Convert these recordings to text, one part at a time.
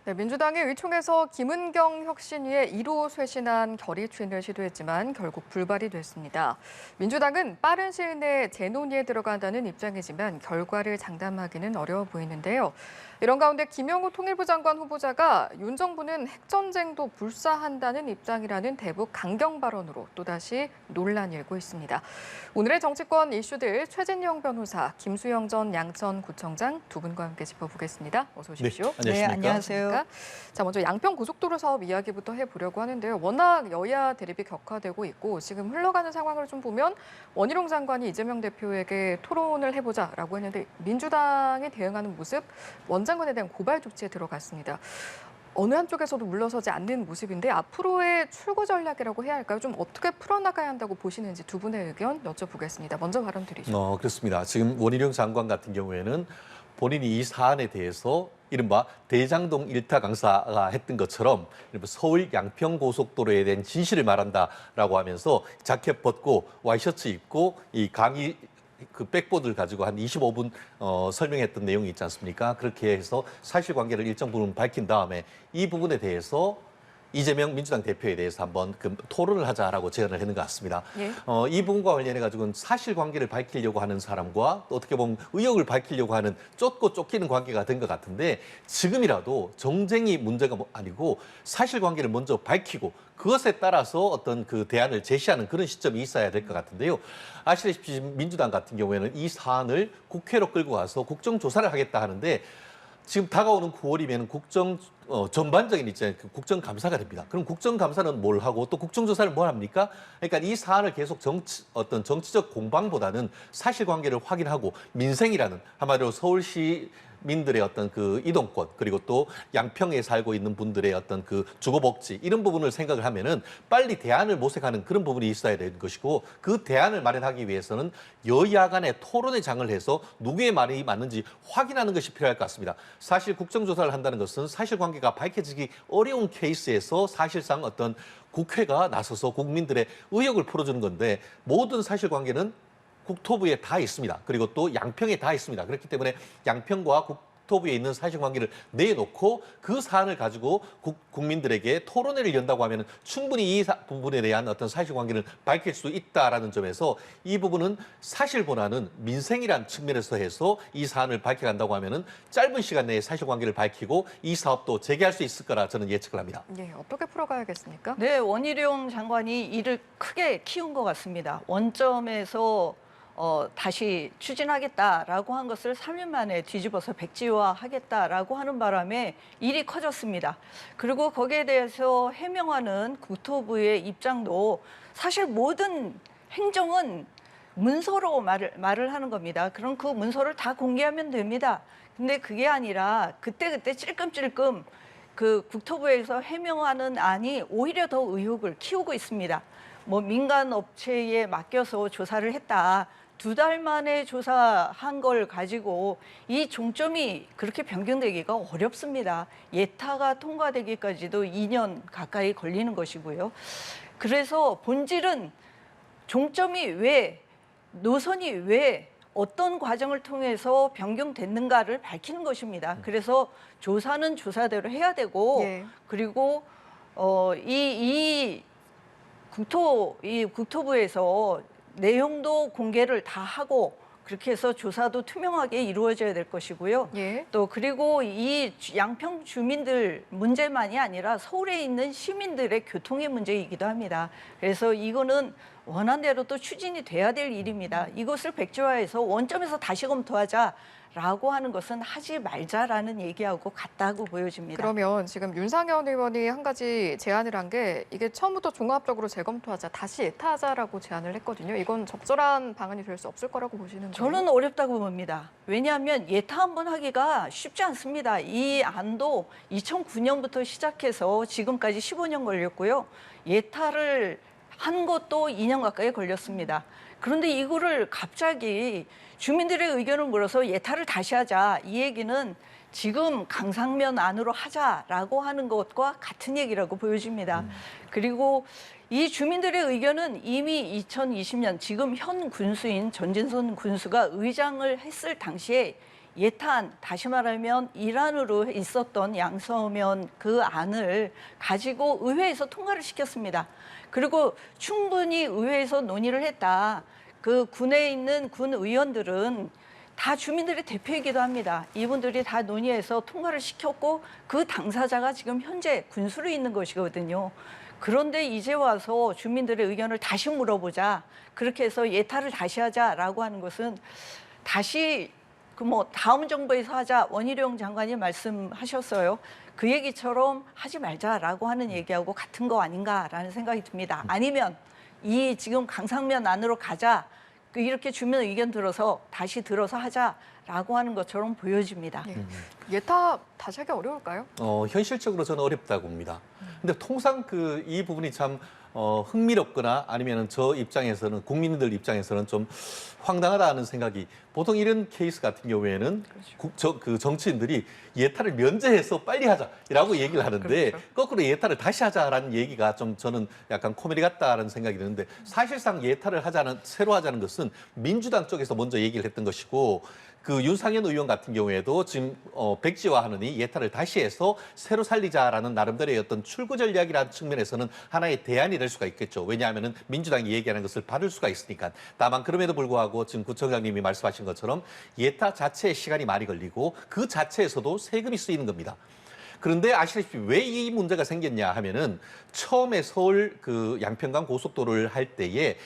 네, 민주당의 의총에서 김은경 혁신위의 1호 쇄신안 결의 추인을 시도했지만 결국 불발이 됐습니다. 민주당은 빠른 시일 내에 재논의에 들어간다는 입장이지만 결과를 장담하기는 어려워 보이는데요. 이런 가운데 김영호 통일부 장관 후보자가 윤 정부는 핵전쟁도 불사한다는 입장이라는 대북 강경 발언으로 또다시 논란이 일고 있습니다. 오늘의 정치권 이슈들 최진영 변호사, 김수영 전 양천구청장 두 분과 함께 짚어보겠습니다. 어서 오십시오. 네, 안녕하세요. 자, 먼저 양평 고속도로 사업 이야기부터 해보려고 하는데요. 워낙 여야 대립이 격화되고 있고 지금 흘러가는 상황을 좀 보면 원희룡 장관이 이재명 대표에게 토론을 해보자라고 했는데 민주당이 대응하는 모습, 원 장관에 대한 고발 조치에 들어갔습니다. 어느 한쪽에서도 물러서지 않는 모습인데 앞으로의 출구 전략이라고 해야 할까요? 좀 어떻게 풀어나가야 한다고 보시는지 두 분의 의견 여쭤보겠습니다. 먼저 발언 드리죠. 그렇습니다. 지금 원희룡 장관 같은 경우에는 본인이 이 사안에 대해서 이른바 대장동 일타 강사가 했던 것처럼 서울 양평 고속도로에 대한 진실을 말한다라고 하면서 자켓 벗고 와이셔츠 입고 이 강의 그 백보드를 가지고 한 25분 설명했던 내용이 있지 않습니까? 그렇게 해서 사실관계를 일정 부분 밝힌 다음에 이 부분에 대해서 이재명 민주당 대표에 대해서 한번 그 토론을 하자라고 제안을 했는 것 같습니다. 예. 이 부분과 관련해 가지고는 사실관계를 밝히려고 하는 사람과 또 어떻게 보면 의혹을 밝히려고 하는 쫓고 쫓기는 관계가 된 것 같은데 지금이라도 정쟁이 문제가 아니고 사실관계를 먼저 밝히고 그것에 따라서 어떤 그 대안을 제시하는 그런 시점이 있어야 될 것 같은데요. 아시다시피 민주당 같은 경우에는 이 사안을 국회로 끌고 가서 국정조사를 하겠다 하는데 지금 다가오는 9월이면 전반적인 있잖아요. 국정감사가 됩니다. 그럼 국정감사는 뭘 하고 또 국정조사를 뭘 합니까? 그러니까 이 사안을 계속 어떤 정치적 공방보다는 사실관계를 확인하고 민생이라는 한마디로 서울시 민들의 어떤 그 이동권 그리고 또 양평에 살고 있는 분들의 어떤 그 주거복지 이런 부분을 생각을 하면은 빨리 대안을 모색하는 그런 부분이 있어야 되는 것이고 그 대안을 마련하기 위해서는 여야 간의 토론의 장을 해서 누구의 말이 맞는지 확인하는 것이 필요할 것 같습니다. 사실 국정조사를 한다는 것은 사실관계가 밝혀지기 어려운 케이스에서 사실상 어떤 국회가 나서서 국민들의 의혹을 풀어주는 건데 모든 사실관계는 국토부에 다 있습니다. 그리고 또 양평에 다 있습니다. 그렇기 때문에 양평과 국토부에 있는 사실관계를 내놓고 그 사안을 가지고 국민들에게 토론회를 연다고 하면 충분히 이 부분에 대한 어떤 사실관계를 밝힐 수 있다라는 점에서 이 부분은 사실보다는 민생이란 측면에서 해서 이 사안을 밝혀간다고 하면 짧은 시간 내에 사실관계를 밝히고 이 사업도 재개할 수 있을 거라 저는 예측을 합니다. 예, 어떻게 풀어가야겠습니까? 네, 원희룡 장관이 일을 크게 키운 것 같습니다. 원점에서 다시 추진하겠다라고 한 것을 3년 만에 뒤집어서 백지화하겠다라고 하는 바람에 일이 커졌습니다. 그리고 거기에 대해서 해명하는 국토부의 입장도 사실 모든 행정은 문서로 말을 하는 겁니다. 그럼 그 문서를 다 공개하면 됩니다. 근데 그게 아니라 그때그때 찔끔찔끔 그 국토부에서 해명하는 안이 오히려 더 의혹을 키우고 있습니다. 뭐 민간 업체에 맡겨서 조사를 했다. 2달 만에 조사한 걸 가지고 이 종점이 그렇게 변경되기가 어렵습니다. 예타가 통과되기까지도 2년 가까이 걸리는 것이고요. 그래서 본질은 종점이 왜, 노선이 왜 어떤 과정을 통해서 변경됐는가를 밝히는 것입니다. 그래서 조사는 조사대로 해야 되고 예. 그리고 이 국토부에서 내용도 공개를 다 하고 그렇게 해서 조사도 투명하게 이루어져야 될 것이고요. 예. 또 그리고 이 양평 주민들 문제만이 아니라 서울에 있는 시민들의 교통의 문제이기도 합니다. 그래서 이거는 원안대로 또 추진이 돼야 될 일입니다. 이것을 백지화해서 원점에서 다시 검토하자라고 하는 것은 하지 말자라는 얘기하고 같다고 보여집니다. 그러면 지금 윤상현 의원이 한 가지 제안을 한 게 이게 처음부터 종합적으로 재검토하자, 다시 예타하자라고 제안을 했거든요. 이건 적절한 방안이 될 수 없을 거라고 보시는 거예요? 저는 어렵다고 봅니다. 왜냐하면 예타 한번 하기가 쉽지 않습니다. 이 안도 2009년부터 시작해서 지금까지 15년 걸렸고요. 예타를 한 것도 2년 가까이 걸렸습니다. 그런데 이거를 갑자기 주민들의 의견을 물어서 예타를 다시 하자. 이 얘기는 지금 강상면 안으로 하자라고 하는 것과 같은 얘기라고 보여집니다. 그리고 이 주민들의 의견은 이미 2020년 지금 현 군수인 전진선 군수가 의장을 했을 당시에 예탄, 다시 말하면 일안으로 있었던 양서면 그 안을 가지고 의회에서 통과를 시켰습니다. 그리고 충분히 의회에서 논의를 했다. 그 군에 있는 군 의원들은 다 주민들의 대표이기도 합니다. 이분들이 다 논의해서 통과를 시켰고 그 당사자가 지금 현재 군수로 있는 것이거든요. 그런데 이제 와서 주민들의 의견을 다시 물어보자. 그렇게 해서 예타를 다시 하자라고 하는 것은 다시 다음 정부에서 하자. 원희룡 장관이 말씀하셨어요. 그 얘기처럼 하지 말자라고 하는 얘기하고 같은 거 아닌가라는 생각이 듭니다. 아니면 이 지금 강상면 안으로 가자. 이렇게 주민 의견 들어서 다시 들어서 하자라고 하는 것처럼 보여집니다. 예. 예타 다시 하기 어려울까요? 현실적으로 저는 어렵다고 봅니다. 근데 통상 이 부분이 참 흥미롭거나 아니면 저 입장에서는 국민들 입장에서는 좀 황당하다는 생각이 보통 이런 케이스 같은 경우에는 정치인들이 예타를 면제해서 빨리 하자라고 얘기를 하는데 그렇죠. 거꾸로 예타를 다시 하자라는 얘기가 좀 저는 약간 코미디 같다라는 생각이 드는데 사실상 예타를 새로 하자는 것은 민주당 쪽에서 먼저 얘기를 했던 것이고 그 윤상현 의원 같은 경우에도 지금 백지화하느니 예타를 다시 해서 새로 살리자라는 나름대로의 어떤 출구 전략이라는 측면에서는 하나의 대안이 될 수가 있겠죠. 왜냐하면은 민주당이 얘기하는 것을 받을 수가 있으니까. 다만 그럼에도 불구하고 지금 구청장님이 말씀하신 것처럼 예타 자체에 시간이 많이 걸리고 그 자체에서도 세금이 쓰이는 겁니다. 그런데 아시다시피 왜 이 문제가 생겼냐 하면은 처음에 서울 그 양평간 고속도로를 할 때에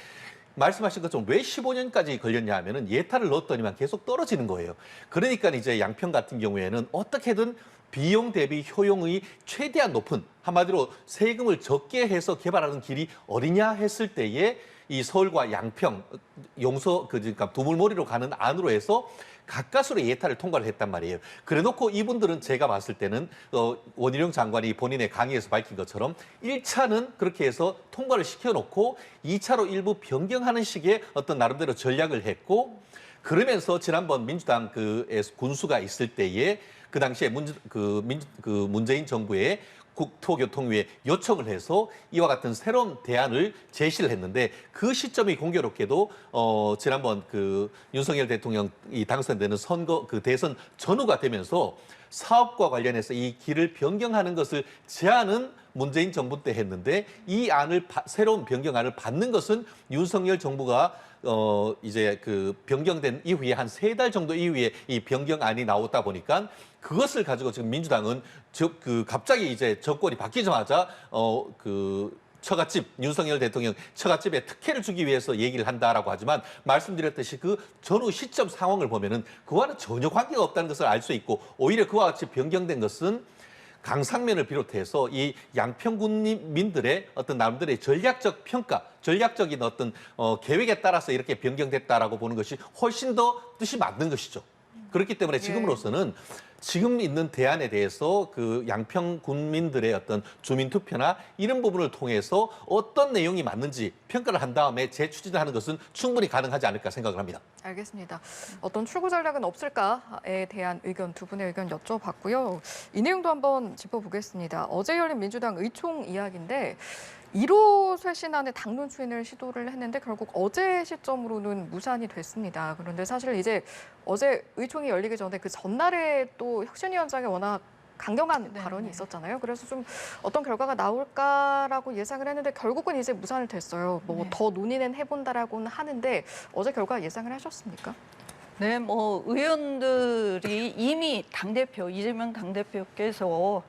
말씀하신 것처럼 왜 15년까지 걸렸냐 하면은 예타를 넣었더니만 계속 떨어지는 거예요. 그러니까 이제 양평 같은 경우에는 어떻게든 비용 대비 효용이 최대한 높은 한마디로 세금을 적게 해서 개발하는 길이 어디냐 했을 때에 이 서울과 양평, 그러니까 두물머리로 가는 안으로 해서 가까스로 예타를 통과를 했단 말이에요. 그래놓고 이분들은 제가 봤을 때는 원희룡 장관이 본인의 강의에서 밝힌 것처럼 1차는 그렇게 해서 통과를 시켜놓고 2차로 일부 변경하는 식의 어떤 나름대로 전략을 했고 그러면서 지난번 민주당 군수가 있을 때에 그 당시에 문재인 정부의 국토교통위에 요청을 해서 이와 같은 새로운 대안을 제시를 했는데 그 시점이 공교롭게도 지난번 윤석열 대통령이 당선되는 대선 전후가 되면서 사업과 관련해서 이 길을 변경하는 것을 제안은 문재인 정부 때 했는데 이 새로운 변경안을 받는 것은 윤석열 정부가 이제 변경된 이후에 한 3달 정도 이후에 이 변경안이 나오다 보니까 그것을 가지고 지금 민주당은 갑자기 이제 정권이 바뀌자마자 윤석열 대통령 처갓집에 특혜를 주기 위해서 얘기를 한다라고 하지만 말씀드렸듯이 그 전후 시점 상황을 보면은 그와는 전혀 관계가 없다는 것을 알 수 있고 오히려 그와 같이 변경된 것은 강상면을 비롯해서 이 양평군민들의 어떤 나름대로의 전략적 평가, 전략적인 어떤 계획에 따라서 이렇게 변경됐다라고 보는 것이 훨씬 더 뜻이 맞는 것이죠. 그렇기 때문에 지금으로서는 지금 있는 대안에 대해서 양평 군민들의 어떤 주민투표나 이런 부분을 통해서 어떤 내용이 맞는지 평가를 한 다음에 재추진하는 것은 충분히 가능하지 않을까 생각을 합니다. 알겠습니다. 어떤 출구 전략은 없을까에 대한 의견, 두 분의 의견 여쭤봤고요. 이 내용도 한번 짚어보겠습니다. 어제 열린 민주당 의총 이야기인데 1호 쇄신안의 당론 추인을 시도를 했는데 결국 어제 시점으로는 무산이 됐습니다. 그런데 사실 이제 어제 의총이 열리기 전에 그 전날에 또 혁신위원장의 워낙 강경한 발언이 있었잖아요. 그래서 좀 어떤 결과가 나올까라고 예상을 했는데 결국은 이제 무산을 됐어요. 더 논의는 해본다라고는 하는데 어제 결과 예상을 하셨습니까? 네, 의원들이 이미 이재명 당대표께서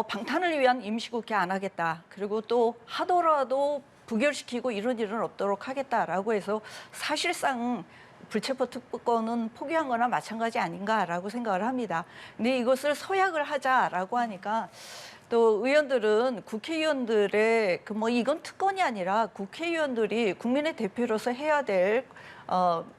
방탄을 위한 임시국회 안 하겠다. 그리고 또 하더라도 부결시키고 이런 일은 없도록 하겠다라고 해서 사실상 불체포 특권은 포기한 거나 마찬가지 아닌가라고 생각을 합니다. 근데 이것을 서약을 하자라고 하니까 또 의원들은 국회의원들의 이건 특권이 아니라 국회의원들이 국민의 대표로서 해야 될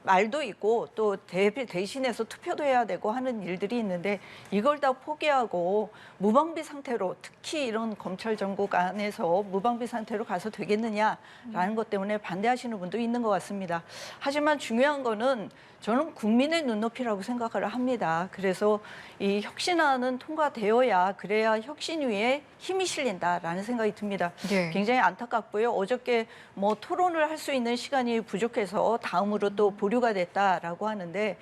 말도 있고 또 대신해서 투표도 해야 되고 하는 일들이 있는데 이걸 다 포기하고 무방비 상태로 특히 이런 검찰 정국 안에서 무방비 상태로 가서 되겠느냐라는 것 때문에 반대하시는 분도 있는 것 같습니다. 하지만 중요한 거는 저는 국민의 눈높이라고 생각을 합니다. 그래서 이 혁신안은 통과되어야 그래야 혁신위에 힘이 실린다라는 생각이 듭니다. 예. 굉장히 안타깝고요. 어저께 토론을 할 수 있는 시간이 부족해서 다음으로 또 보류가 됐다라고 하는데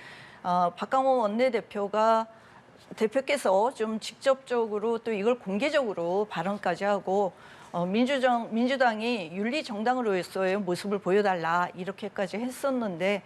박강원 원내대표가 대표께서 좀 직접적으로 또 이걸 공개적으로 발언까지 하고 민주당이 윤리정당으로서의 모습을 보여달라 이렇게까지 했었는데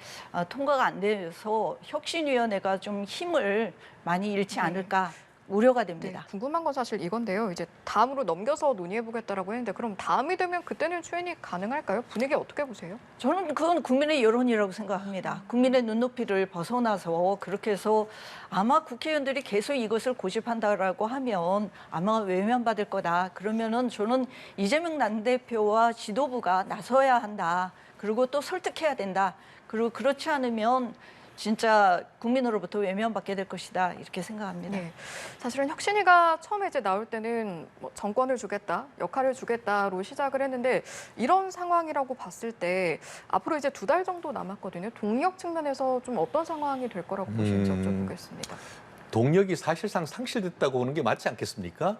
통과가 안 돼서 혁신위원회가 좀 힘을 많이 잃지 않을까 우려가 됩니다. 네, 궁금한 건 사실 이건데요. 이제 다음으로 넘겨서 논의해보겠다라고 했는데 그럼 다음이 되면 그때는 추인이 가능할까요? 분위기 어떻게 보세요? 저는 그건 국민의 여론이라고 생각합니다. 국민의 눈높이를 벗어나서 그렇게 해서 아마 국회의원들이 계속 이것을 고집한다라고 하면 아마 외면받을 거다. 그러면은 저는 이재명 당대표와 지도부가 나서야 한다. 그리고 또 설득해야 된다. 그리고 그렇지 않으면 진짜 국민으로부터 외면받게 될 것이다 이렇게 생각합니다. 네, 사실은 혁신위가 처음에 이제 나올 때는 뭐 정권을 주겠다, 역할을 주겠다로 시작을 했는데 이런 상황이라고 봤을 때 앞으로 이제 2달 정도 남았거든요. 동력 측면에서 좀 어떤 상황이 될 거라고 보시는지 여쭤보겠습니다. 동력이 사실상 상실됐다고 보는 게 맞지 않겠습니까?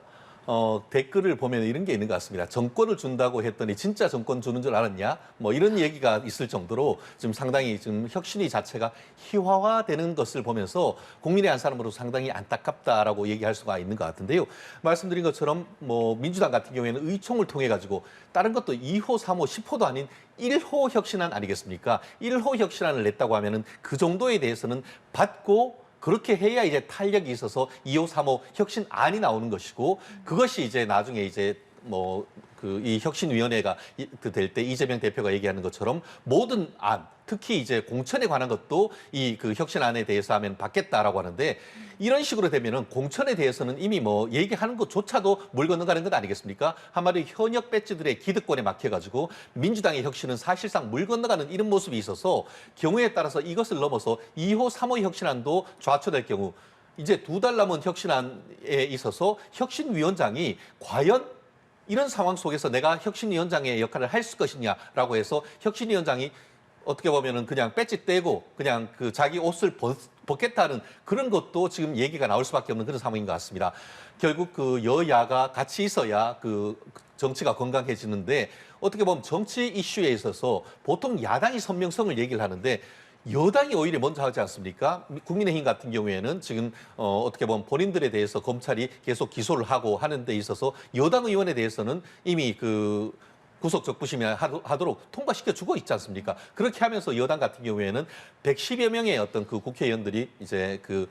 댓글을 보면 이런 게 있는 것 같습니다. 정권을 준다고 했더니 진짜 정권 주는 줄 알았냐? 뭐 이런 얘기가 있을 정도로 지금 상당히 지금 혁신위 자체가 희화화되는 것을 보면서 국민의 한 사람으로 상당히 안타깝다라고 얘기할 수가 있는 것 같은데요. 말씀드린 것처럼 뭐 민주당 같은 경우에는 의총을 통해 가지고 다른 것도 2호, 3호, 10호도 아닌 1호 혁신안 아니겠습니까? 1호 혁신안을 냈다고 하면은 그 정도에 대해서는 받고 그렇게 해야 이제 탄력이 있어서 2호, 3호 혁신안이 나오는 것이고 그것이 이제 나중에 이제 뭐 이 혁신위원회가 될 때 이재명 대표가 얘기하는 것처럼 모든 안, 특히 이제 공천에 관한 것도 이 그 혁신안에 대해서 하면 받겠다라고 하는데 이런 식으로 되면은 공천에 대해서는 이미 뭐 얘기하는 것조차도 물 건너가는 것 아니겠습니까? 한마디로 현역 배지들의 기득권에 막혀가지고 민주당의 혁신은 사실상 물 건너가는 이런 모습이 있어서 경우에 따라서 이것을 넘어서 2호, 3호 혁신안도 좌초될 경우 이제 2달 남은 혁신안에 있어서 혁신위원장이 과연 이런 상황 속에서 내가 혁신위원장의 역할을 할 것이냐라고 해서 혁신위원장이 어떻게 보면은 그냥 배지 떼고 그냥 그 자기 옷을 벗겠다는 그런 것도 지금 얘기가 나올 수밖에 없는 그런 상황인 것 같습니다. 결국 그 여야가 같이 있어야 그 정치가 건강해지는데 어떻게 보면 정치 이슈에 있어서 보통 야당이 선명성을 얘기를 하는데 여당이 오히려 먼저 하지 않습니까? 국민의힘 같은 경우에는 지금 어떻게 보면 본인들에 대해서 검찰이 계속 기소를 하고 하는 데 있어서 여당 의원에 대해서는 이미 그 구속 적부심이 하도록 통과시켜주고 있지 않습니까? 그렇게 하면서 여당 같은 경우에는 110여 명의 어떤 그 국회의원들이 이제 그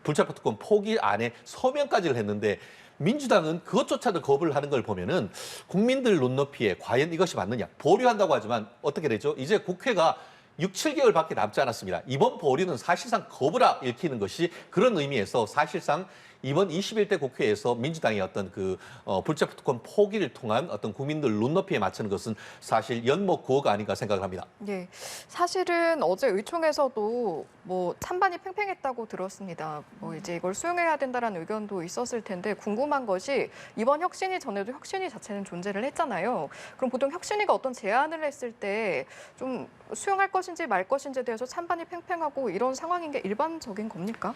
불체포 특권 포기 안에 서명까지를 했는데 민주당은 그것조차도 거부를 하는 걸 보면은 국민들 눈높이에 과연 이것이 맞느냐? 보류한다고 하지만 어떻게 되죠? 이제 국회가 6, 7개월밖에 남지 않았습니다. 이번 보류는 사실상 거부라 읽히는 것이 그런 의미에서 사실상 이번 21대 국회에서 민주당의 어떤 그 불체포 특권 포기를 통한 어떤 국민들 눈높이에 맞추는 것은 사실 연목구호가 아닌가 생각을 합니다. 네, 사실은 어제 의총에서도 뭐 찬반이 팽팽했다고 들었습니다. 뭐 이제 이걸 수용해야 된다라는 의견도 있었을 텐데 궁금한 것이 이번 혁신위 전에도 혁신위 자체는 존재를 했잖아요. 그럼 보통 혁신위가 어떤 제안을 했을 때 좀 수용할 것인지 말 것인지에 대해서 찬반이 팽팽하고 이런 상황인 게 일반적인 겁니까?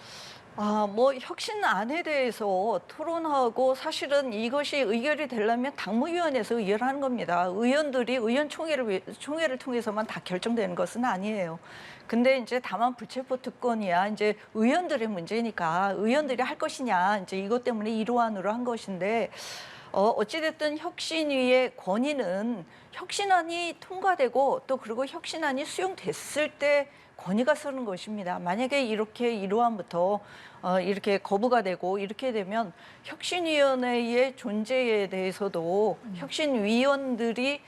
뭐 혁신안에 대해서 토론하고 사실은 이것이 의결이 되려면 당무위원회에서 의결하는 겁니다. 의원들이 총회를 통해서만 다 결정되는 것은 아니에요. 근데 이제 다만 불체포 특권이야 이제 의원들의 문제니까 의원들이 할 것이냐 이제 이것 때문에 1호안으로 한 것인데 어찌됐든 혁신위의 권위는 혁신안이 통과되고 또 그리고 혁신안이 수용됐을 때 권위가 서는 것입니다. 만약에 이렇게 1호안부터 이렇게 거부가 되고 이렇게 되면 혁신위원회의 존재에 대해서도 혁신위원들이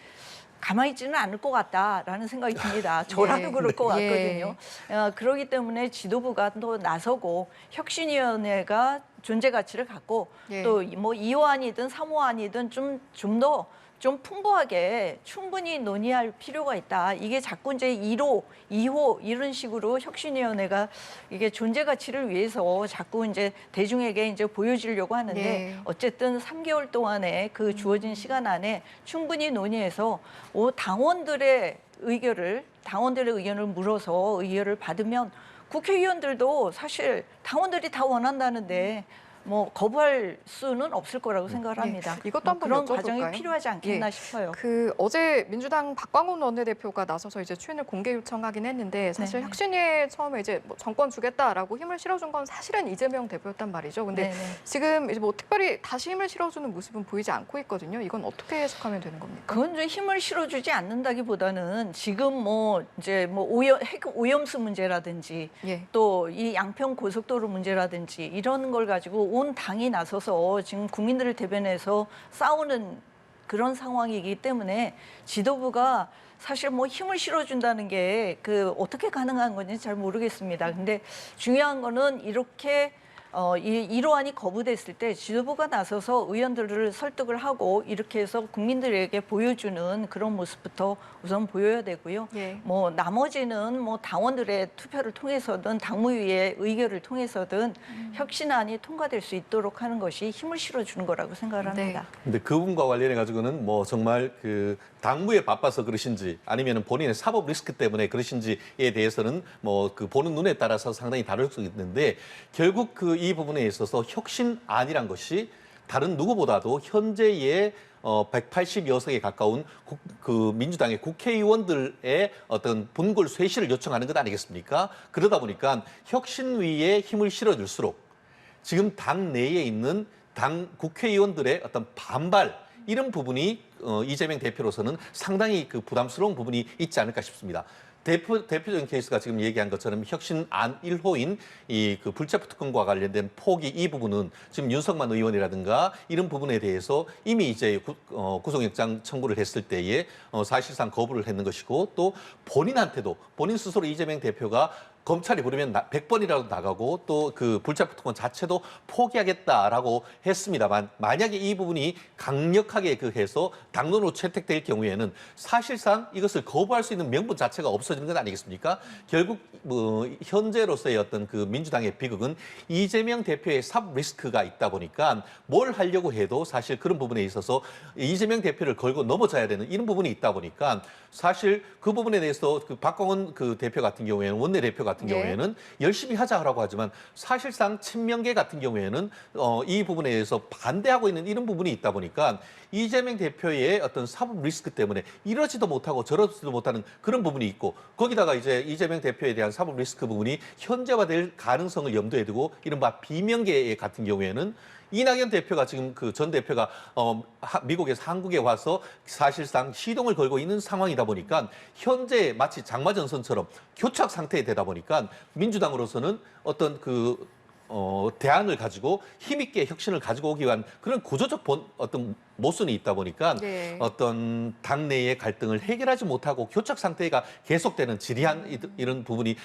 가만히 있지는 않을 것 같다라는 생각이 듭니다. 저라도 그럴 것 같거든요. 그렇기 때문에 지도부가 또 나서고 혁신위원회가 존재 가치를 갖고 또 뭐 2호안이든 3호안이든 좀 더 좀 풍부하게 충분히 논의할 필요가 있다. 이게 자꾸 이제 1호, 2호 이런 식으로 혁신위원회가 이게 존재 가치를 위해서 자꾸 이제 대중에게 이제 보여주려고 하는데 어쨌든 3개월 동안에 그 주어진 시간 안에 충분히 논의해서 당원들의 의견을 물어서 의견을 받으면 국회의원들도 사실 당원들이 다 원한다는데 뭐 거부할 수는 없을 거라고 생각을 합니다. 이것도 뭐 한번 그런 여쭤볼까요? 과정이 필요하지 않겠나 예. 싶어요. 어제 민주당 박광훈 원내대표가 나서서 이제 추인을 공개 요청하긴 했는데 사실 네네. 혁신위에 처음에 이제 뭐 정권 주겠다라고 힘을 실어준 건 사실은 이재명 대표였단 말이죠. 근데 네네. 지금 이제 뭐 특별히 다시 힘을 실어주는 모습은 보이지 않고 있거든요. 이건 어떻게 해석하면 되는 겁니까? 그건 좀 힘을 실어주지 않는다기보다는 지금 뭐 이제 뭐 핵 오염수 문제라든지 예. 또 이 양평 고속도로 문제라든지 이런 걸 가지고 온 당이 나서서 지금 국민들을 대변해서 싸우는 그런 상황이기 때문에 지도부가 사실 뭐 힘을 실어준다는 게 그 어떻게 가능한 건지 잘 모르겠습니다. 근데 중요한 거는 이렇게 이 로안이 거부됐을 때 지도부가 나서서 의원들을 설득을 하고 이렇게 해서 국민들에게 보여주는 그런 모습부터 우선 보여야 되고요. 예. 뭐 나머지는 뭐 당원들의 투표를 통해서든 당무위의 의결을 통해서든 혁신안이 통과될 수 있도록 하는 것이 힘을 실어주는 거라고 생각을 합니다. 근데 그 부분과 관련해 가지고는 뭐 정말 그 당무에 바빠서 그러신지 아니면 본인의 사법 리스크 때문에 그러신지에 대해서는 뭐 그 보는 눈에 따라서 상당히 다를 수 있는데 결국 그 이 부분에 있어서 혁신안이란 것이 다른 누구보다도 현재의 180여 석에 가까운 그 민주당의 국회의원들의 어떤 분골 쇄신을 요청하는 것 아니겠습니까? 그러다 보니까 혁신위에 힘을 실어줄수록 지금 당 내에 있는 당 국회의원들의 어떤 반발 이런 부분이 이재명 대표로서는 상당히 그 부담스러운 부분이 있지 않을까 싶습니다. 대표적인 케이스가 지금 얘기한 것처럼 혁신안 1호인 이 그 불체포 특권과 관련된 포기 이 부분은 지금 윤석만 의원이라든가 이런 부분에 대해서 이미 이제 구속영장 청구를 했을 때에 사실상 거부를 했는 것이고 또 본인한테도 본인 스스로 이재명 대표가 검찰이 부르면 100번이라도 나가고 또 그 불체포 특권 자체도 포기하겠다라고 했습니다만 만약에 이 부분이 강력하게 해서 당론으로 채택될 경우에는 사실상 이것을 거부할 수 있는 명분 자체가 없어지는 것 아니겠습니까? 결국 뭐 현재로서의 어떤 그 민주당의 비극은 이재명 대표의 사법 리스크가 있다 보니까 뭘 하려고 해도 사실 그런 부분에 있어서 이재명 대표를 걸고 넘어져야 되는 이런 부분이 있다 보니까 사실 그 부분에 대해서 그 박광훈 그 대표 같은 경우에는 원내대표 같은 예. 경우에는 열심히 하자라고 하지만 사실상 친명계 같은 경우에는 이 부분에 대해서 반대하고 있는 이런 부분이 있다 보니까 이재명 대표의 어떤 사법 리스크 때문에 이러지도 못하고 저러지도 못하는 그런 부분이 있고 거기다가 이제 이재명 대표에 대한 사법 리스크 부분이 현재화될 가능성을 염두에 두고 이른바 비명계 같은 경우에는 이낙연 대표가 지금 그 전 대표가 미국에서 한국에 와서 사실상 시동을 걸고 있는 상황이다 보니까 현재 마치 장마전선처럼 교착 상태에 되다 보니까 민주당으로서는 어떤 그 대안을 가지고 힘있게 혁신을 가지고 오기 위한 그런 구조적 어떤 모순이 있다 보니까 네. 어떤 당내의 갈등을 해결하지 못하고 교착 상태가 계속되는 지리한 이런 부분이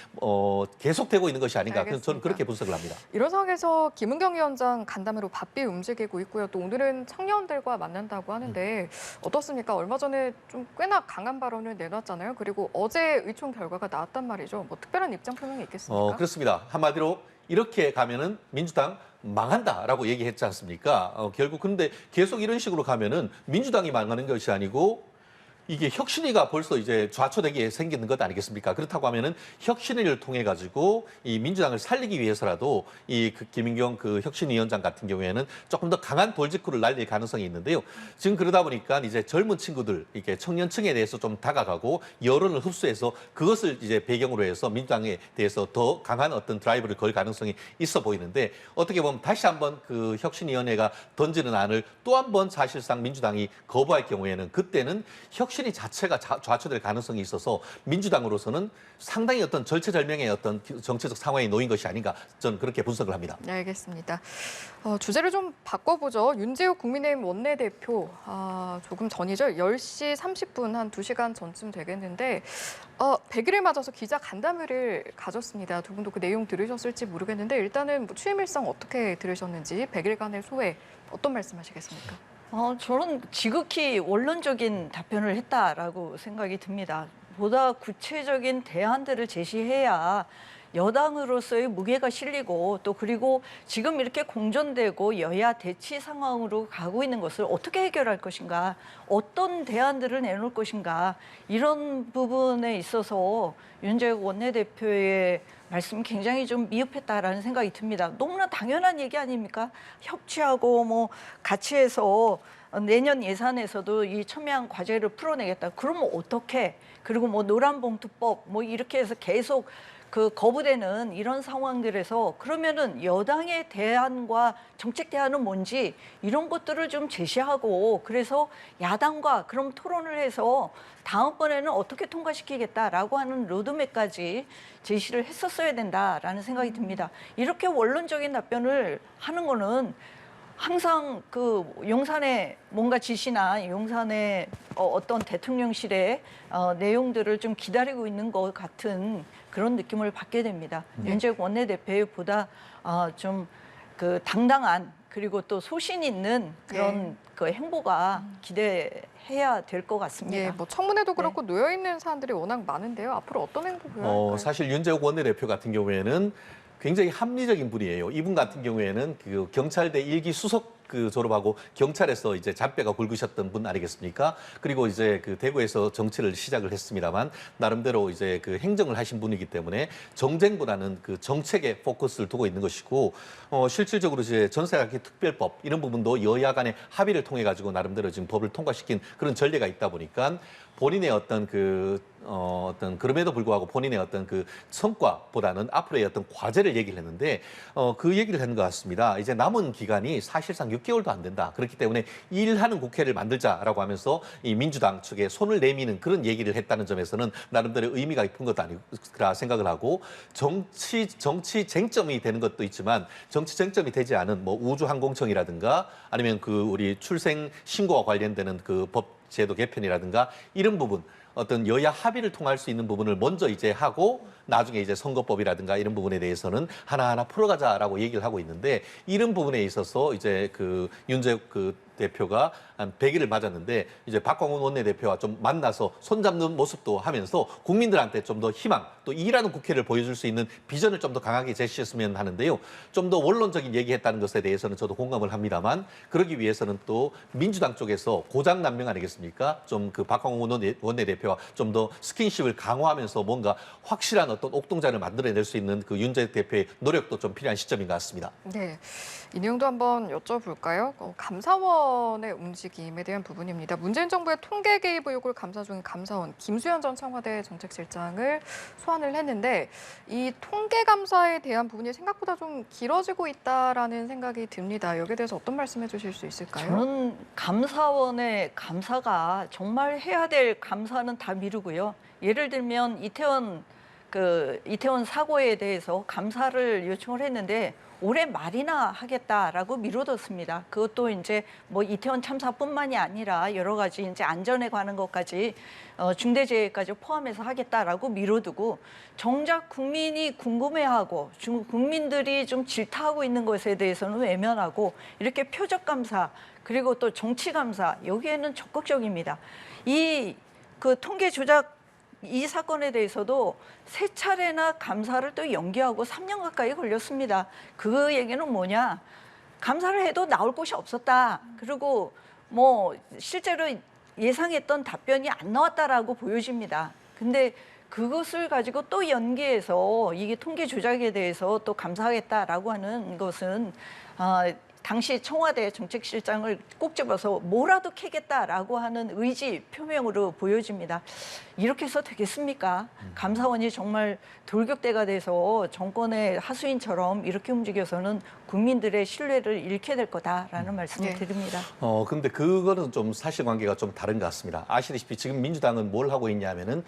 계속되고 있는 것이 아닌가. 그래서 저는 알겠습니다. 그렇게 분석을 합니다. 이런 상황에서 김은경 위원장 간담회로 바삐 움직이고 있고요. 또 오늘은 청년들과 만난다고 하는데 어떻습니까? 얼마 전에 좀 꽤나 강한 발언을 내놨잖아요. 그리고 어제 의총 결과가 나왔단 말이죠. 뭐 특별한 입장 표명이 있겠습니까? 그렇습니다. 한마디로 이렇게 가면은 민주당 망한다라고 얘기했지 않습니까? 결국 근데 계속 이런 식으로 가면은 민주당이 망하는 것이 아니고 이게 혁신위가 벌써 이제 좌초되게 생기는 것 아니겠습니까? 그렇다고 하면은 혁신위를 통해 가지고 이 민주당을 살리기 위해서라도 이 그 김인경 그 혁신위원장 같은 경우에는 조금 더 강한 돌직구를 날릴 가능성이 있는데요. 지금 그러다 보니까 이제 젊은 친구들, 이게 청년층에 대해서 좀 다가가고 여론을 흡수해서 그것을 이제 배경으로 해서 민주당에 대해서 더 강한 어떤 드라이브를 걸 가능성이 있어 보이는데 어떻게 보면 다시 한번 그 혁신위원회가 던지는 안을 또 한 번 사실상 민주당이 거부할 경우에는 그때는 혁신위 자체가 좌초될 가능성이 있어서 민주당으로서는 상당히 어떤 절체절명의 어떤 정치적 상황에 놓인 것이 아닌가 저는 그렇게 분석을 합니다. 네, 알겠습니다. 주제를 좀 바꿔보죠. 윤재욱 국민의힘 원내대표 조금 전이죠. 10시 30분 한 2시간 전쯤 되겠는데 100일을 맞아서 기자 간담회를 가졌습니다. 두 분도 그 내용 들으셨을지 모르겠는데 일단은 뭐 취임 일상 어떻게 들으셨는지 100일간의 소회 어떤 말씀하시겠습니까? 저는 지극히 원론적인 답변을 했다라고 생각이 듭니다. 보다 구체적인 대안들을 제시해야 여당으로서의 무게가 실리고 또 그리고 지금 이렇게 공전되고 여야 대치 상황으로 가고 있는 것을 어떻게 해결할 것인가, 어떤 대안들을 내놓을 것인가 이런 부분에 있어서 윤재욱 원내대표의 말씀 굉장히 좀 미흡했다라는 생각이 듭니다. 너무나 당연한 얘기 아닙니까? 협치하고 뭐 같이 해서 내년 예산에서도 이 첨예한 과제를 풀어내겠다. 그러면 어떻게? 그리고 뭐 노란봉투법 뭐 이렇게 해서 계속 그 거부되는 이런 상황들에서 그러면은 여당의 대안과 정책 대안은 뭔지 이런 것들을 좀 제시하고 그래서 야당과 그럼 토론을 해서 다음번에는 어떻게 통과시키겠다라고 하는 로드맵까지 제시를 했었어야 된다라는 생각이 듭니다. 이렇게 원론적인 답변을 하는 거는 항상 그 용산의 뭔가 지시나 용산의 어떤 대통령실의 내용들을 좀 기다리고 있는 것 같은 그런 느낌을 받게 됩니다. 윤재욱 원내대표의 보다 좀 그 당당한 그리고 또 소신 있는 그런 그 행보가 기대해야 될 것 같습니다. 예, 뭐 청문회도 그렇고 놓여 있는 사안들이 워낙 많은데요. 앞으로 어떤 행보 보여야 할까요? 사실 윤재욱 원내대표 같은 경우에는 굉장히 합리적인 분이에요. 이분 같은 경우에는 그 경찰대 1기 수석 그 졸업하고 경찰에서 이제 잔뼈가 굵으셨던 분 아니겠습니까? 그리고 이제 그 대구에서 정치를 시작을 했습니다만 나름대로 이제 그 행정을 하신 분이기 때문에 정쟁보다는 그 정책에 포커스를 두고 있는 것이고 실질적으로 이제 전세가격 특별법 이런 부분도 여야 간의 합의를 통해 가지고 나름대로 지금 법을 통과시킨 그런 전례가 있다 보니까 본인의 어떤 그럼에도 불구하고 본인의 어떤 그 성과보다는 앞으로의 어떤 과제를 얘기를 했는데 그 얘기를 한 것 같습니다. 이제 남은 기간이 사실상 6개월도 안 된다. 그렇기 때문에 일하는 국회를 만들자라고 하면서 이 민주당 측에 손을 내미는 그런 얘기를 했다는 점에서는 나름대로 의미가 깊은 것도 아니라 생각을 하고 정치 쟁점이 되는 것도 있지만 정치 쟁점이 되지 않은 뭐 우주항공청이라든가 아니면 그 우리 출생 신고와 관련되는 그 법 제도 개편이라든가 이런 부분 어떤 여야 합의를 통할 수 있는 부분을 먼저 이제 하고 나중에 이제 선거법이라든가 이런 부분에 대해서는 하나하나 풀어가자라고 얘기를 하고 있는데 이런 부분에 있어서 이제 그 윤재욱 그 대표가 한 100일을 맞았는데 이제 박광훈 원내대표와 좀 만나서 손잡는 모습도 하면서 국민들한테 좀 더 희망 또 일하는 국회를 보여줄 수 있는 비전을 좀 더 강하게 제시했으면 하는데요. 좀 더 원론적인 얘기했다는 것에 대해서는 저도 공감을 합니다만 그러기 위해서는 또 민주당 쪽에서 고장난명 아니겠습니까? 좀 그 박광훈 원내대표와 좀 더 스킨십을 강화하면서 뭔가 확실한 어떤 옥동자를 만들어낼 수 있는 그 윤재욱 대표의 노력도 좀 필요한 시점인 것 같습니다. 네, 이 내용도 한번 여쭤볼까요? 감사원의 움직임에 대한 부분입니다. 문재인 정부의 통계 개입 의혹을 감사 중인 감사원 김수현 전 청와대 정책실장을 소환을 했는데 이 통계 감사에 대한 부분이 생각보다 좀 길어지고 있다라는 생각이 듭니다. 여기에 대해서 어떤 말씀해 주실 수 있을까요? 저는 감사원의 감사가 정말 해야 될 감사는 다 미루고요. 예를 들면 이태원 사고에 대해서 감사를 요청을 했는데 올해 말이나 하겠다라고 미뤄뒀습니다. 그것도 이제 뭐 이태원 참사뿐만이 아니라 여러 가지 이제 안전에 관한 것까지 중대재해까지 포함해서 하겠다라고 미뤄두고 정작 국민이 궁금해하고 국민들이 좀 질타하고 있는 것에 대해서는 외면하고 이렇게 표적 감사 그리고 또 정치 감사 여기에는 적극적입니다. 그 통계 조작 이 사건에 대해서도 3차례나 감사를 또 연기하고 3년 가까이 걸렸습니다. 그 얘기는 뭐냐? 감사를 해도 나올 곳이 없었다. 그리고 뭐 실제로 예상했던 답변이 안 나왔다라고 보여집니다. 근데 그것을 가지고 또 연기해서 이게 통계 조작에 대해서 또 감사하겠다라고 하는 것은 당시 청와대 정책실장을 꼭 집어서 뭐라도 캐겠다라고 하는 의지 표명으로 보여집니다. 이렇게 해서 되겠습니까? 감사원이 정말 돌격대가 돼서 정권의 하수인처럼 이렇게 움직여서는 국민들의 신뢰를 잃게 될 거다라는 말씀을 드립니다. 근데 그거는 좀 사실관계가 좀 다른 것 같습니다. 아시다시피 지금 민주당은 뭘 하고 있냐면은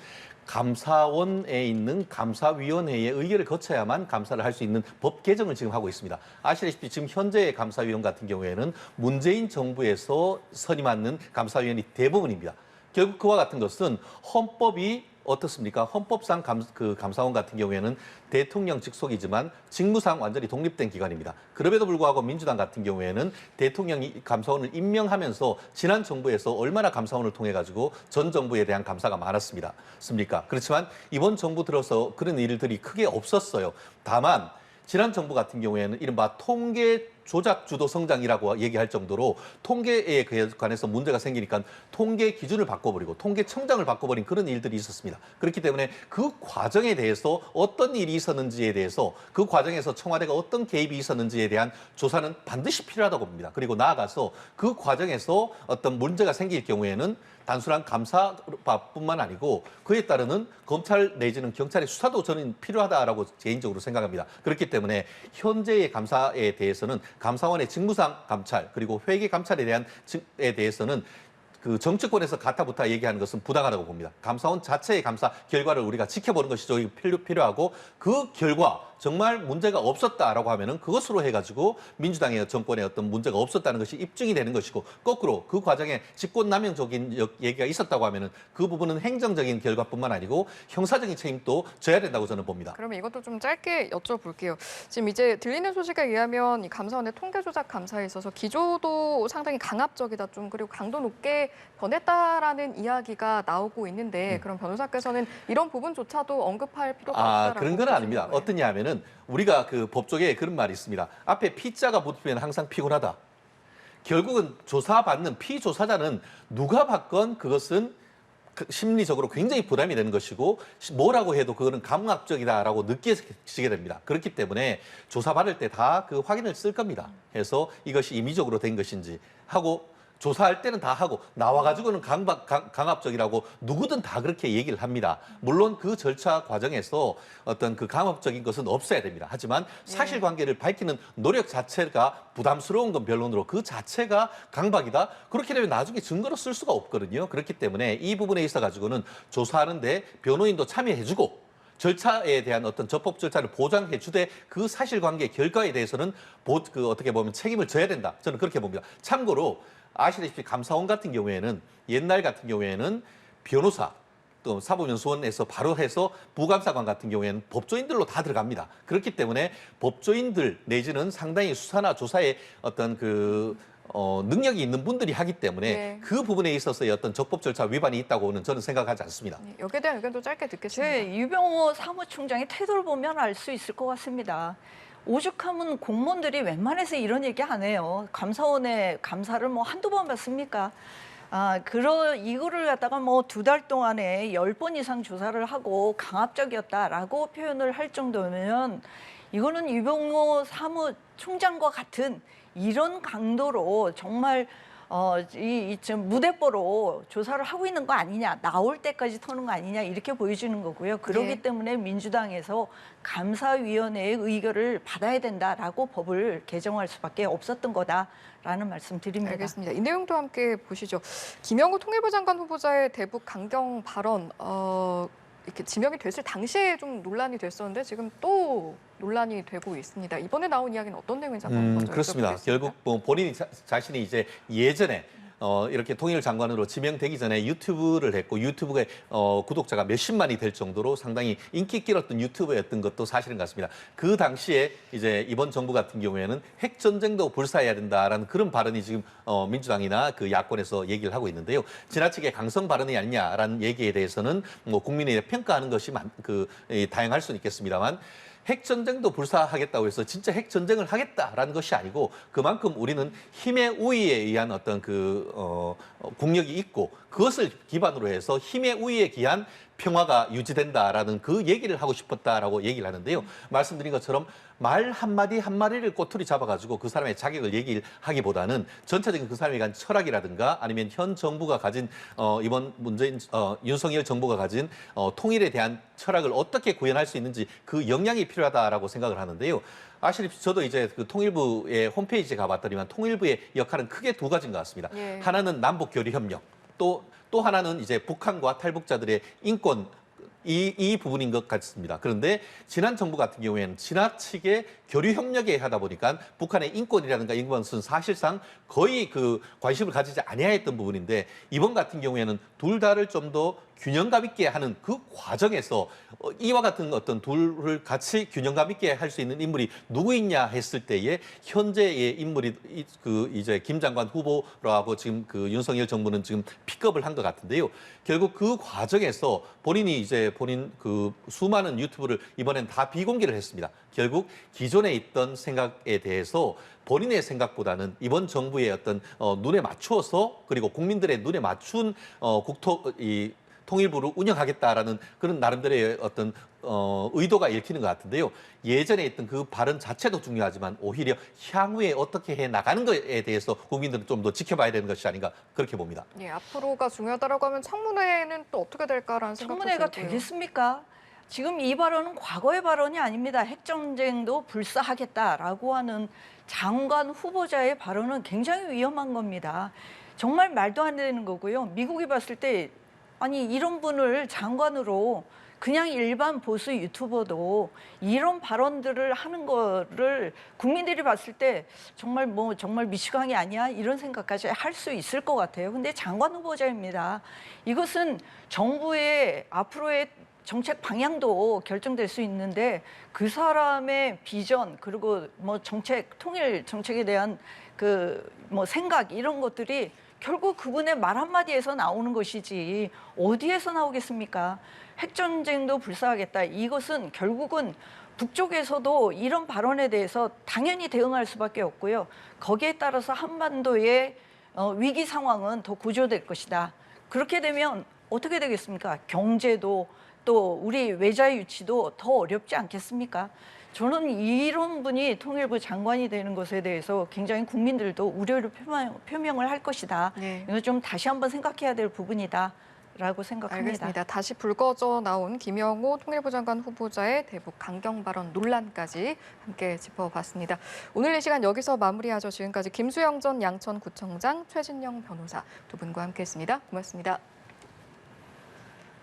감사원에 있는 감사위원회의 의결을 거쳐야만 감사를 할 수 있는 법 개정을 지금 하고 있습니다. 아시다시피 지금 현재의 감사위원 같은 경우에는 문재인 정부에서 선임하는 감사위원이 대부분입니다. 결국 그와 같은 것은 헌법이 어떻습니까? 헌법상 감사원 같은 경우에는 대통령 직속이지만 직무상 완전히 독립된 기관입니다. 그럼에도 불구하고 민주당 같은 경우에는 대통령이 감사원을 임명하면서 지난 정부에서 얼마나 감사원을 통해 가지고 전 정부에 대한 감사가 많았습니까? 그렇지만 이번 정부 들어서 그런 일들이 크게 없었어요. 다만 지난 정부 같은 경우에는 이른바 통계 조작 주도 성장이라고 얘기할 정도로 통계에 관해서 문제가 생기니까 통계 기준을 바꿔버리고 통계 청장을 바꿔버린 그런 일들이 있었습니다. 그렇기 때문에 그 과정에 대해서 어떤 일이 있었는지에 대해서 그 과정에서 청와대가 어떤 개입이 있었는지에 대한 조사는 반드시 필요하다고 봅니다. 그리고 나아가서 그 과정에서 어떤 문제가 생길 경우에는 단순한 감사뿐만 아니고 그에 따르는 검찰 내지는 경찰의 수사도 저는 필요하다라고 개인적으로 생각합니다. 그렇기 때문에 현재의 감사에 대해서는 감사원의 직무상 감찰 그리고 회계 감찰에 대해서는 그 정치권에서 가타부타 얘기하는 것은 부당하다고 봅니다. 감사원 자체의 감사 결과를 우리가 지켜보는 것이 저희 필요하고 그 결과 정말 문제가 없었다라고 하면은 그것으로 해가지고 민주당의 정권에 어떤 문제가 없었다는 것이 입증이 되는 것이고 거꾸로 그 과정에 직권남용적인 얘기가 있었다고 하면은 그 부분은 행정적인 결과뿐만 아니고 형사적인 책임도 져야 된다고 저는 봅니다. 그러면 이것도 좀 짧게 여쭤볼게요. 지금 이제 들리는 소식에 의하면 이 감사원의 통계 조작 감사에 있어서 기조도 상당히 강압적이다 좀 그리고 강도 높게 변했다라는 이야기가 나오고 있는데 그럼 변호사께서는 이런 부분조차도 언급할 필요가 없다라고 그런 건 아닙니다. 거예요? 어떠냐 하면은 우리가 그 법조계에 그런 말이 있습니다. 앞에 피자가 붙으면 항상 피곤하다. 결국은 조사받는 피조사자는 누가 받건 그것은 심리적으로 굉장히 부담이 되는 것이고 뭐라고 해도 그거는 감압적이다라고 느껴지게 됩니다. 그렇기 때문에 조사받을 때 다 그 확인을 쓸 겁니다. 해서 이것이 임의적으로 된 것인지 하고 조사할 때는 다 하고 나와가지고는 강압적이라고 누구든 다 그렇게 얘기를 합니다. 물론 그 절차 과정에서 어떤 그 강압적인 것은 없어야 됩니다. 하지만 사실관계를 밝히는 노력 자체가 부담스러운 건 변론으로 그 자체가 강박이다. 그렇게 되면 나중에 증거로 쓸 수가 없거든요. 그렇기 때문에 이 부분에 있어가지고는 조사하는데 변호인도 참여해주고 절차에 대한 어떤 적법 절차를 보장해 주되 그 사실관계 결과에 대해서는 어떻게 보면 책임을 져야 된다. 저는 그렇게 봅니다. 참고로 아시다시피 감사원 같은 경우에는 옛날 같은 경우에는 변호사 또 사법연수원에서 바로 해서 부감사관 같은 경우에는 법조인들로 다 들어갑니다. 그렇기 때문에 법조인들 내지는 상당히 수사나 조사에 어떤 능력이 있는 분들이 하기 때문에 그 부분에 있어서의 어떤 적법 절차 위반이 있다고는 저는 생각하지 않습니다. 네, 여기에 대한 의견도 짧게 듣겠습니다. 제 유병호 사무총장의 태도를 보면 알 수 있을 것 같습니다. 오죽하면 공무원들이 웬만해서 이런 얘기 안 해요. 감사원의 감사를 뭐 한두 번 받습니까? 이거를 갖다가 뭐 2달 동안에 10번 이상 조사를 하고 강압적이었다라고 표현을 할 정도면 이거는 유병호 사무총장과 같은 이런 강도로 정말 지금 무대뽀로 조사를 하고 있는 거 아니냐, 나올 때까지 터는 거 아니냐 이렇게 보여지는 거고요. 그렇기 때문에 민주당에서 감사위원회의 의결을 받아야 된다라고 법을 개정할 수밖에 없었던 거다라는 말씀 드립니다. 알겠습니다. 이 내용도 함께 보시죠. 김영우 통일부 장관 후보자의 대북 강경 발언 이렇게 지명이 됐을 당시에 좀 논란이 됐었는데 지금 또 논란이 되고 있습니다. 이번에 나온 이야기는 어떤 내용인지 한번 먼저 그렇습니다. 여쭤보겠습니다. 결국 뭐 본인이 자신이 이제 예전에 이렇게 통일 장관으로 지명되기 전에 유튜브를 했고 유튜브에 구독자가 몇십만이 될 정도로 상당히 인기 끌었던 유튜버였던 것도 사실은 같습니다. 그 당시에 이제 이번 정부 같은 경우에는 핵 전쟁도 불사해야 된다라는 그런 발언이 지금 민주당이나 그 야권에서 얘기를 하고 있는데요. 지나치게 강성 발언이 아니냐라는 얘기에 대해서는 뭐 국민이 평가하는 것이 다양할 수는 있겠습니다만. 핵전쟁도 불사하겠다고 해서 진짜 핵전쟁을 하겠다라는 것이 아니고 그만큼 우리는 힘의 우위에 의한 어떤 국력이 있고 그것을 기반으로 해서 힘의 우위에 기한 평화가 유지된다라는 그 얘기를 하고 싶었다라고 얘기를 하는데요. 말씀드린 것처럼 말 한마디 한마디를 꼬투리 잡아가지고 그 사람의 자격을 얘기를 하기보다는 전체적인 그 사람이 가진 철학이라든가 아니면 현 정부가 가진 이번 윤석열 정부가 가진 통일에 대한 철학을 어떻게 구현할 수 있는지 그 역량이 필요하다라고 생각을 하는데요. 아시다시피 저도 이제 그 통일부의 홈페이지에 가봤더니만 통일부의 역할은 크게 2가지인 것 같습니다. 하나는 남북 교류 협력, 또 하나는 이제 북한과 탈북자들의 인권 이 부분인 것 같습니다. 그런데 지난 정부 같은 경우에는 지나치게 교류 협력에 하다 보니까 북한의 인권이라든가 이런 것은 사실상 거의 관심을 가지지 아니했던 부분인데 이번 같은 경우에는 둘 다를 좀 더 균형감 있게 하는 그 과정에서 이와 같은 어떤 둘을 같이 균형감 있게 할 수 있는 인물이 누구 있냐 했을 때에 현재의 인물이 이제 김 장관 후보라고 지금 그 윤석열 정부는 지금 픽업을 한 것 같은데요. 결국 그 과정에서 본인이 이제 본인 그 수많은 유튜브를 이번엔 다 비공개를 했습니다. 결국 기존에 있던 생각에 대해서 본인의 생각보다는 이번 정부의 어떤 눈에 맞추어서 그리고 국민들의 눈에 맞춘 통일부를 운영하겠다라는 그런 나름대로의 어떤 의도가 읽히는 것 같은데요. 예전에 있던 그 발언 자체도 중요하지만 오히려 향후에 어떻게 해 나가는 것에 대해서 국민들은 좀 더 지켜봐야 되는 것이 아닌가 그렇게 봅니다. 예, 앞으로가 중요하다라고 하면 청문회는 또 어떻게 될까라는 생각도 청문회가 들고요. 되겠습니까? 지금 이 발언은 과거의 발언이 아닙니다. 핵전쟁도 불사하겠다라고 하는 장관 후보자의 발언은 굉장히 위험한 겁니다. 정말 말도 안 되는 거고요. 미국이 봤을 때 아니 이런 분을 장관으로 그냥 일반 보수 유튜버도 이런 발언들을 하는 거를 국민들이 봤을 때 정말 미치광이 아니야 이런 생각까지 할 수 있을 것 같아요. 근데 장관 후보자입니다. 이것은 정부의 앞으로의 정책 방향도 결정될 수 있는데 그 사람의 비전 그리고 통일 정책에 대한 생각 이런 것들이 결국 그분의 말 한마디에서 나오는 것이지 어디에서 나오겠습니까? 핵전쟁도 불사하겠다. 이것은 결국은 북쪽에서도 이런 발언에 대해서 당연히 대응할 수밖에 없고요. 거기에 따라서 한반도의 위기 상황은 더 고조될 것이다. 그렇게 되면 어떻게 되겠습니까? 경제도 또 우리 외자의 유치도 더 어렵지 않겠습니까? 저는 이런 분이 통일부 장관이 되는 것에 대해서 굉장히 국민들도 우려를 표명을 할 것이다. 네. 이거 좀 다시 한번 생각해야 될 부분이다라고 생각합니다. 알겠습니다. 다시 불거져 나온 김영호 통일부 장관 후보자의 대북 강경 발언 논란까지 함께 짚어봤습니다. 오늘 이 시간 여기서 마무리하죠. 지금까지 김수영 전 양천구청장, 최진영 변호사 두 분과 함께했습니다. 고맙습니다.